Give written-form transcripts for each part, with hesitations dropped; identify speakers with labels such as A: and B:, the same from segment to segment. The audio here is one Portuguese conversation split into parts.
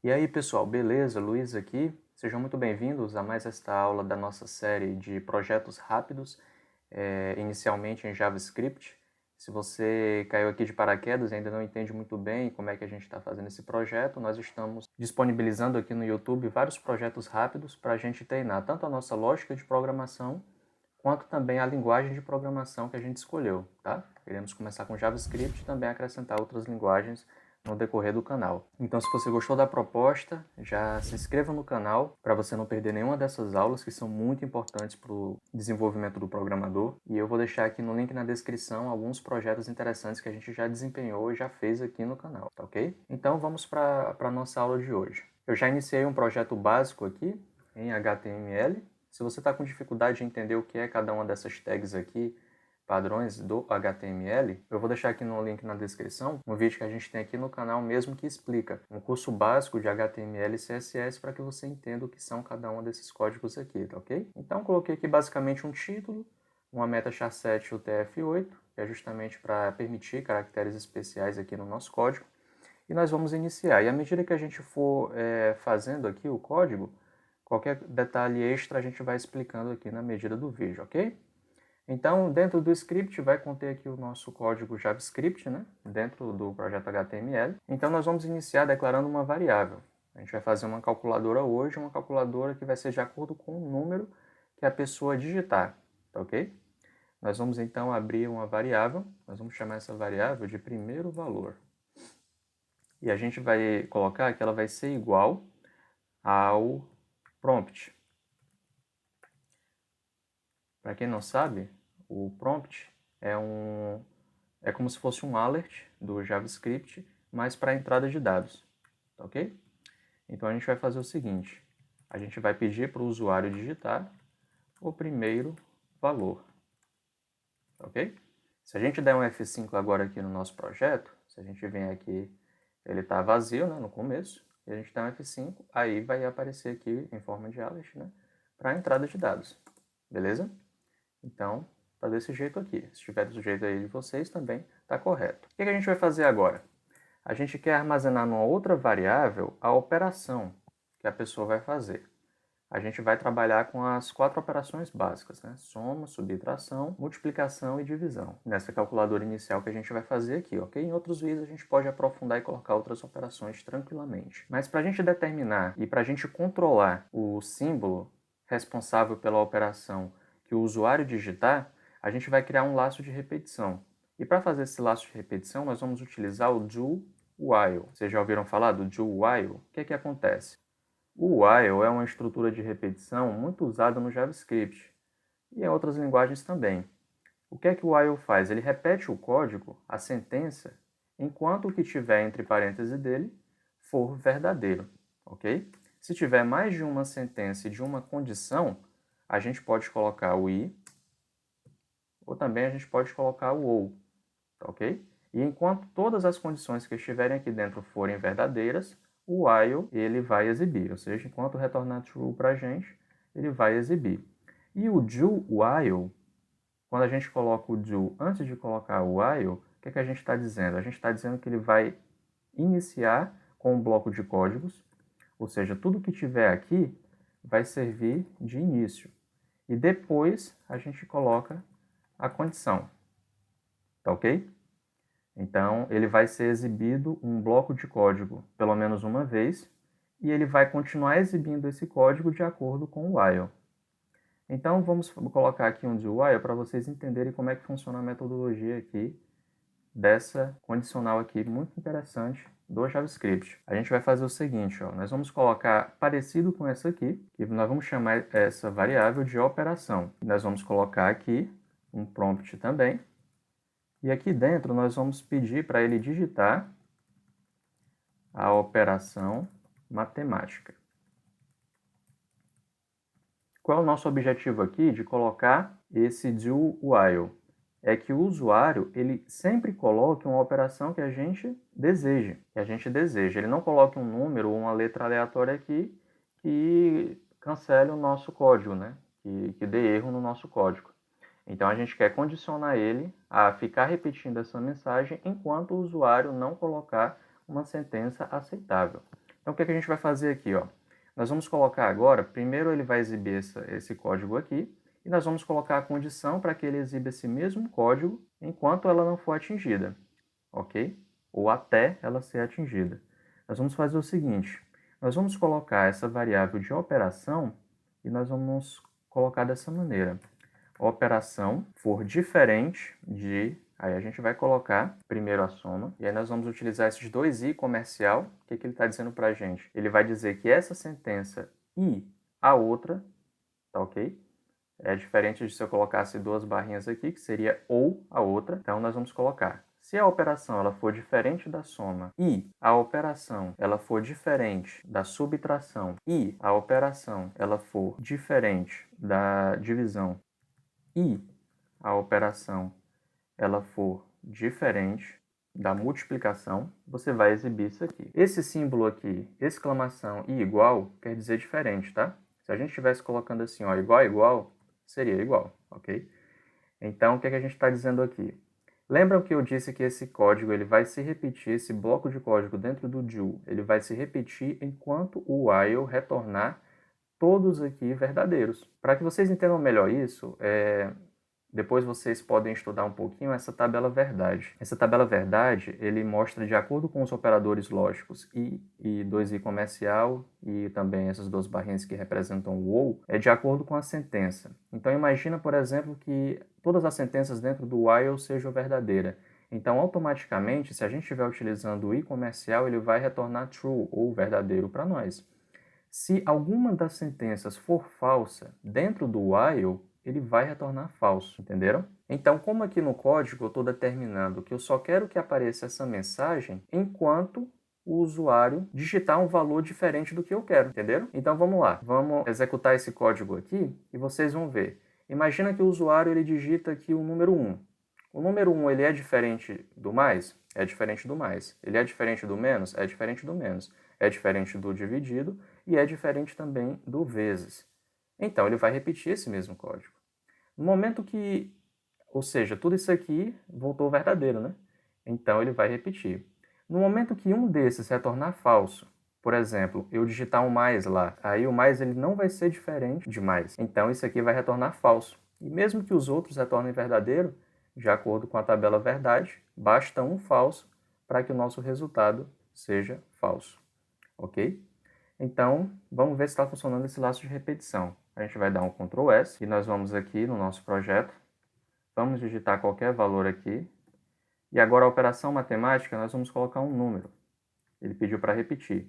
A: E aí pessoal, beleza? Luiz aqui. Sejam muito bem-vindos a mais esta aula da nossa série de projetos rápidos, inicialmente em JavaScript. Se você caiu aqui de paraquedas e ainda não entende muito bem como é que a gente está fazendo esse projeto, nós estamos disponibilizando aqui no YouTube vários projetos rápidos para a gente treinar tanto a nossa lógica de programação, quanto também a linguagem de programação que a gente escolheu, tá? Iremos começar com JavaScript e também acrescentar outras linguagens no decorrer do canal. Então, se você gostou da proposta, já se inscreva no canal para você não perder nenhuma dessas aulas que são muito importantes para o desenvolvimento do programador. E eu vou deixar aqui no link na descrição alguns projetos interessantes que a gente já desempenhou e já fez aqui no canal, tá ok? Então, vamos para a nossa aula de hoje. Eu já iniciei um projeto básico aqui em HTML. Se você está com dificuldade de entender o que é cada uma dessas tags aqui, padrões do HTML, eu vou deixar aqui no link na descrição um vídeo que a gente tem aqui no canal mesmo que explica um curso básico de HTML e CSS para que você entenda o que são cada um desses códigos aqui, tá ok? Então coloquei aqui basicamente um título, uma meta char7 UTF-8, que é justamente para permitir caracteres especiais aqui no nosso código, e nós vamos iniciar. E à medida que a gente for fazendo aqui o código, qualquer detalhe extra a gente vai explicando aqui na medida do vídeo, ok? Então, dentro do script vai conter aqui o nosso código JavaScript, né? Dentro do projeto HTML. Então, nós vamos iniciar declarando uma variável. A gente vai fazer uma calculadora hoje, uma calculadora que vai ser de acordo com o número que a pessoa digitar, tá ok? Nós vamos então abrir uma variável, nós vamos chamar essa variável de primeiro valor. E a gente vai colocar que ela vai ser igual ao prompt. Para quem não sabe, o prompt é como se fosse um alert do JavaScript, mas para entrada de dados, tá ok? Então a gente vai fazer o seguinte, a gente vai pedir para o usuário digitar o primeiro valor, tá ok? Se a gente der um F5 agora aqui no nosso projeto, se a gente vem aqui, ele está vazio, né, no começo, e a gente dá um F5, aí vai aparecer aqui em forma de alert, né, para a entrada de dados, beleza? Então, está desse jeito aqui. Se estiver do jeito aí de vocês, também está correto. O que a gente vai fazer agora? A gente quer armazenar numa outra variável a operação que a pessoa vai fazer. A gente vai trabalhar com as 4 operações básicas, né? Soma, subtração, multiplicação e divisão. Nessa calculadora inicial que a gente vai fazer aqui, ok? Em outros vídeos a gente pode aprofundar e colocar outras operações tranquilamente. Mas para a gente determinar e para a gente controlar o símbolo responsável pela operação que o usuário digitar, a gente vai criar um laço de repetição. E para fazer esse laço de repetição, nós vamos utilizar o do while. Vocês já ouviram falar do do while? O que é que acontece? O while é uma estrutura de repetição muito usada no JavaScript e em outras linguagens também. O que é que o while faz? Ele repete o código, a sentença, enquanto o que tiver entre parênteses dele for verdadeiro, ok? Se tiver mais de uma sentença e de uma condição, a gente pode colocar o i, ou também a gente pode colocar o ou, tá ok? E enquanto todas as condições que estiverem aqui dentro forem verdadeiras, o while ele vai exibir, ou seja, enquanto retornar true para a gente, ele vai exibir. E o do while, quando a gente coloca o do antes de colocar o while, o que é que a gente está dizendo? A gente está dizendo que ele vai iniciar com um bloco de códigos, ou seja, tudo que tiver aqui vai servir de início. E depois a gente coloca a condição, tá ok? Então, ele vai ser exibido um bloco de código pelo menos uma vez, e ele vai continuar exibindo esse código de acordo com o while. Então, vamos colocar aqui um do while para vocês entenderem como é que funciona a metodologia aqui dessa condicional aqui, muito interessante, do JavaScript. A gente vai fazer o seguinte, ó, nós vamos colocar parecido com essa aqui, que nós vamos chamar essa variável de operação. Nós vamos colocar aqui um prompt também, e aqui dentro nós vamos pedir para ele digitar a operação matemática. Qual é o nosso objetivo aqui de colocar esse do while? É que o usuário ele sempre coloque uma operação que a gente deseja, Ele não coloque um número ou uma letra aleatória aqui que cancele o nosso código, né? Que dê erro no nosso código. Então a gente quer condicionar ele a ficar repetindo essa mensagem enquanto o usuário não colocar uma sentença aceitável. Então, o que é que a gente vai fazer aqui, ó? Nós vamos colocar agora, primeiro ele vai exibir esse código aqui, e nós vamos colocar a condição para que ele exiba esse mesmo código enquanto ela não for atingida, ok? Ou até ela ser atingida. Nós vamos fazer o seguinte, nós vamos colocar essa variável de operação e nós vamos colocar dessa maneira. Operação for diferente de... Aí a gente vai colocar primeiro a soma, e aí nós vamos utilizar esses dois i comercial. O que ele está dizendo para a gente? Ele vai dizer que essa sentença e a outra, tá ok? É diferente de se eu colocasse duas barrinhas aqui, que seria ou a outra. Então nós vamos colocar, se a operação ela for diferente da soma e a operação ela for diferente da subtração e a operação ela for diferente da divisão e a operação ela for diferente da multiplicação, você vai exibir isso aqui. Esse símbolo aqui, exclamação e igual, quer dizer diferente, tá? Se a gente estivesse colocando assim, ó, igual, igual, seria igual, ok? Então, o que é que a gente está dizendo aqui? Lembram que eu disse que esse código ele vai se repetir, esse bloco de código dentro do do, ele vai se repetir enquanto o while retornar todos aqui verdadeiros. Para que vocês entendam melhor isso, depois vocês podem estudar um pouquinho essa tabela verdade. Essa tabela verdade, ele mostra de acordo com os operadores lógicos e 2i comercial e também essas duas barrinhas que representam o ou, é de acordo com a sentença. Então imagina, por exemplo, que todas as sentenças dentro do while sejam verdadeiras. Então automaticamente, se a gente estiver utilizando o i comercial, ele vai retornar true ou verdadeiro para nós. Se alguma das sentenças for falsa dentro do while, ele vai retornar falso, entenderam? Então, como aqui no código eu estou determinando que eu só quero que apareça essa mensagem enquanto o usuário digitar um valor diferente do que eu quero, entenderam? Então vamos lá, vamos executar esse código aqui e vocês vão ver. Imagina que o usuário ele digita aqui o número 1. O número 1 ele é diferente do mais? É diferente do mais. Ele é diferente do menos? É diferente do menos. É diferente do dividido e é diferente também do vezes. Então, ele vai repetir esse mesmo código. No momento que, ou seja, tudo isso aqui voltou verdadeiro, né? Então, ele vai repetir. No momento que um desses retornar falso, por exemplo, eu digitar um mais lá, aí o mais ele não vai ser diferente de mais. Então, isso aqui vai retornar falso. E mesmo que os outros retornem verdadeiro, de acordo com a tabela verdade, basta um falso para que o nosso resultado seja falso. Ok? Então, vamos ver se está funcionando esse laço de repetição. A gente vai dar um Ctrl S e nós vamos aqui no nosso projeto, vamos digitar qualquer valor aqui, e agora a operação matemática nós vamos colocar um número. Ele pediu para repetir.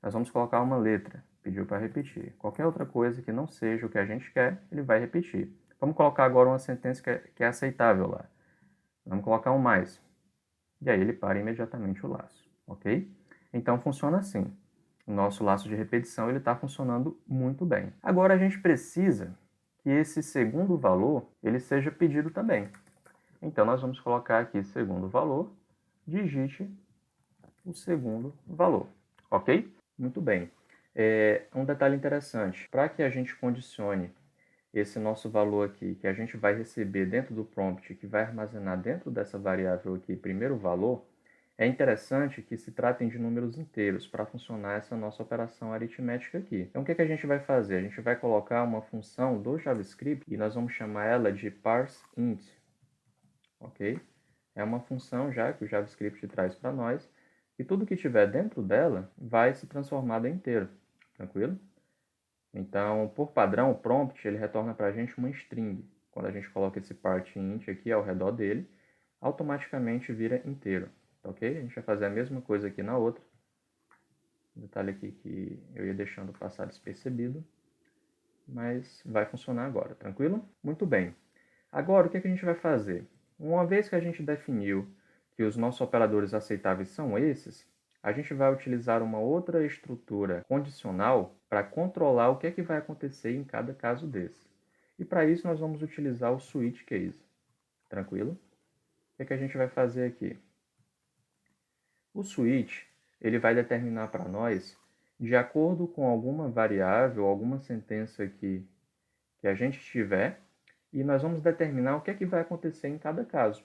A: Nós vamos colocar uma letra, pediu para repetir. Qualquer outra coisa que não seja o que a gente quer, ele vai repetir. Vamos colocar agora uma sentença que é aceitável lá. Vamos colocar um mais. E aí ele para imediatamente o laço, ok? Então funciona assim. O nosso laço de repetição está funcionando muito bem. Agora a gente precisa que esse segundo valor ele seja pedido também. Então nós vamos colocar aqui segundo valor, digite o segundo valor, ok? Muito bem. Um detalhe interessante, para que a gente condicione esse nosso valor aqui, que a gente vai receber dentro do prompt, que vai armazenar dentro dessa variável aqui, primeiro valor, é interessante que se tratem de números inteiros para funcionar essa nossa operação aritmética aqui. Então, o que a gente vai fazer? A gente vai colocar uma função do JavaScript e nós vamos chamar ela de parseInt, ok? É uma função já que o JavaScript traz para nós e tudo que tiver dentro dela vai se transformar em inteiro, tranquilo? Então, por padrão, o prompt ele retorna para a gente uma string. Quando a gente coloca esse parseInt aqui ao redor dele, automaticamente vira inteiro. Ok? A gente vai fazer a mesma coisa aqui na outra. Detalhe aqui que eu ia deixando passar despercebido, mas vai funcionar agora, tranquilo? Muito bem. Agora, o que a gente vai fazer? Uma vez que a gente definiu que os nossos operadores aceitáveis são esses, a gente vai utilizar uma outra estrutura condicional para controlar o que é que vai acontecer em cada caso desse. E para isso nós vamos utilizar o switch case. Tranquilo? O que é que a gente vai fazer aqui? O switch ele vai determinar para nós, de acordo com alguma variável, alguma sentença que a gente tiver, e nós vamos determinar o que é que vai acontecer em cada caso.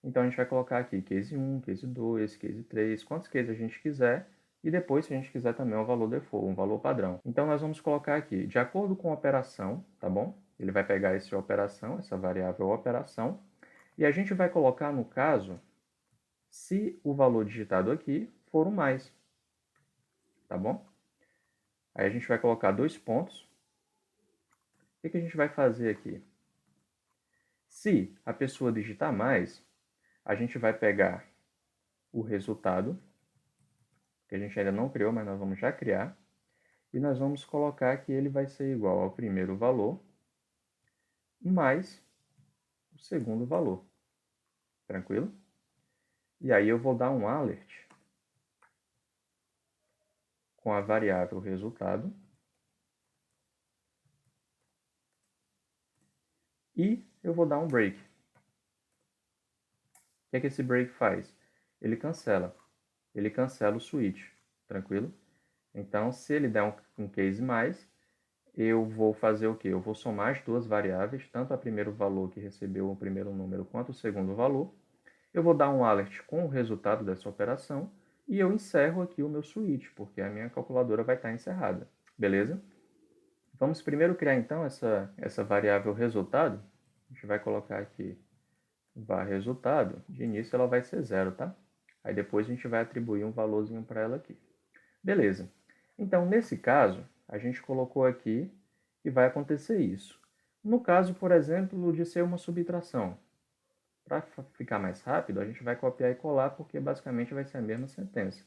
A: Então a gente vai colocar aqui case 1, case 2, case 3, quantos cases a gente quiser, e depois, se a gente quiser também, um valor default, um valor padrão. Então, nós vamos colocar aqui, de acordo com a operação, tá bom? Ele vai pegar essa operação, essa variável operação, e a gente vai colocar, no caso, se o valor digitado aqui for um mais, tá bom? Aí a gente vai colocar 2 pontos. O que a gente vai fazer aqui? Se a pessoa digitar mais, a gente vai pegar o resultado, que a gente ainda não criou, mas nós vamos já criar, e nós vamos colocar que ele vai ser igual ao primeiro valor mais o segundo valor. Tranquilo? E aí eu vou dar um alert com a variável resultado e eu vou dar um break. O que é que esse break faz? Ele cancela o switch, tranquilo? Então, se ele der um case mais, eu vou fazer o quê? Eu vou somar as duas variáveis, tanto a primeiro valor que recebeu o primeiro número quanto o segundo valor. Eu vou dar um alert com o resultado dessa operação e eu encerro aqui o meu switch, porque a minha calculadora vai estar encerrada, beleza? Vamos primeiro criar então essa variável resultado. A gente vai colocar aqui var resultado. De início ela vai ser 0, tá? Aí depois a gente vai atribuir um valorzinho para ela aqui. Beleza. Então, nesse caso, a gente colocou aqui que vai acontecer isso. No caso, por exemplo, de ser uma subtração, para ficar mais rápido, a gente vai copiar e colar, porque basicamente vai ser a mesma sentença.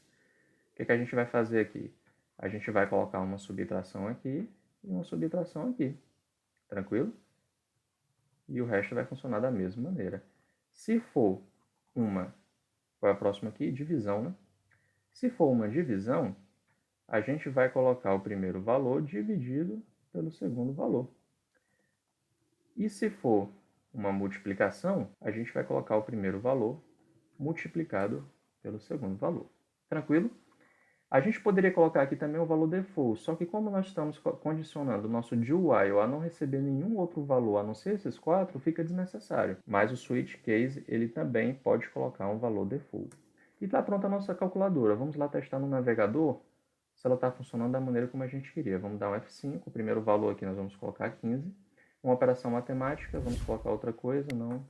A: O que a gente vai fazer aqui? A gente vai colocar uma subtração aqui e uma subtração aqui. Tranquilo? E o resto vai funcionar da mesma maneira. Se for uma, qual é a próxima aqui? Divisão, né? Se for uma divisão, a gente vai colocar o primeiro valor dividido pelo segundo valor. E se for uma multiplicação, a gente vai colocar o primeiro valor multiplicado pelo segundo valor. Tranquilo? A gente poderia colocar aqui também o valor default, só que como nós estamos condicionando o nosso do while a não receber nenhum outro valor a não ser esses 4, fica desnecessário. Mas o switch case, ele também pode colocar um valor default. E está pronta a nossa calculadora. Vamos lá testar no navegador se ela está funcionando da maneira como a gente queria. Vamos dar um F5, o primeiro valor aqui nós vamos colocar 15. Uma operação matemática, vamos colocar outra coisa, não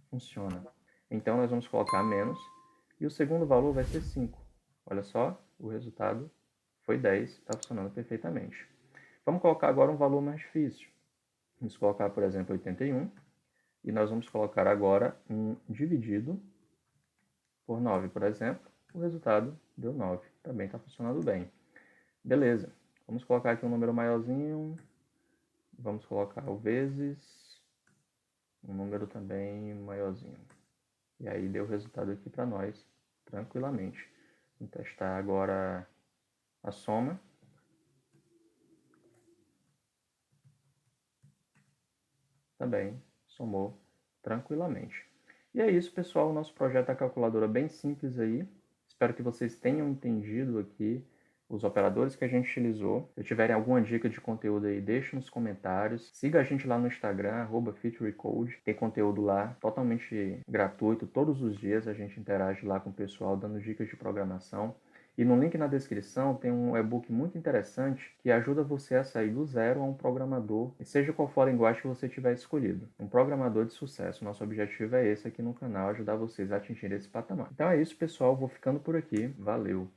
A: funciona. Então nós vamos colocar menos, e o segundo valor vai ser 5. Olha só, o resultado foi 10, está funcionando perfeitamente. Vamos colocar agora um valor mais difícil. Vamos colocar, por exemplo, 81, e nós vamos colocar agora um dividido por 9, por exemplo. O resultado deu 9, também está funcionando bem. Beleza, vamos colocar aqui um número maiorzinho, vamos colocar o vezes um número também maiorzinho. E aí deu o resultado aqui para nós, tranquilamente. Vamos testar agora a soma. Também somou tranquilamente. E é isso, pessoal. O nosso projeto é a calculadora bem simples aí. Espero que vocês tenham entendido aqui os operadores que a gente utilizou. Se tiverem alguma dica de conteúdo aí, deixe nos comentários. Siga a gente lá no Instagram, @featurecode. Tem conteúdo lá totalmente gratuito. Todos os dias a gente interage lá com o pessoal, dando dicas de programação. E no link na descrição tem um e-book muito interessante que ajuda você a sair do zero a um programador, seja qual for a linguagem que você tiver escolhido. Um programador de sucesso. Nosso objetivo é esse aqui no canal, ajudar vocês a atingir esse patamar. Então é isso, pessoal. Vou ficando por aqui. Valeu!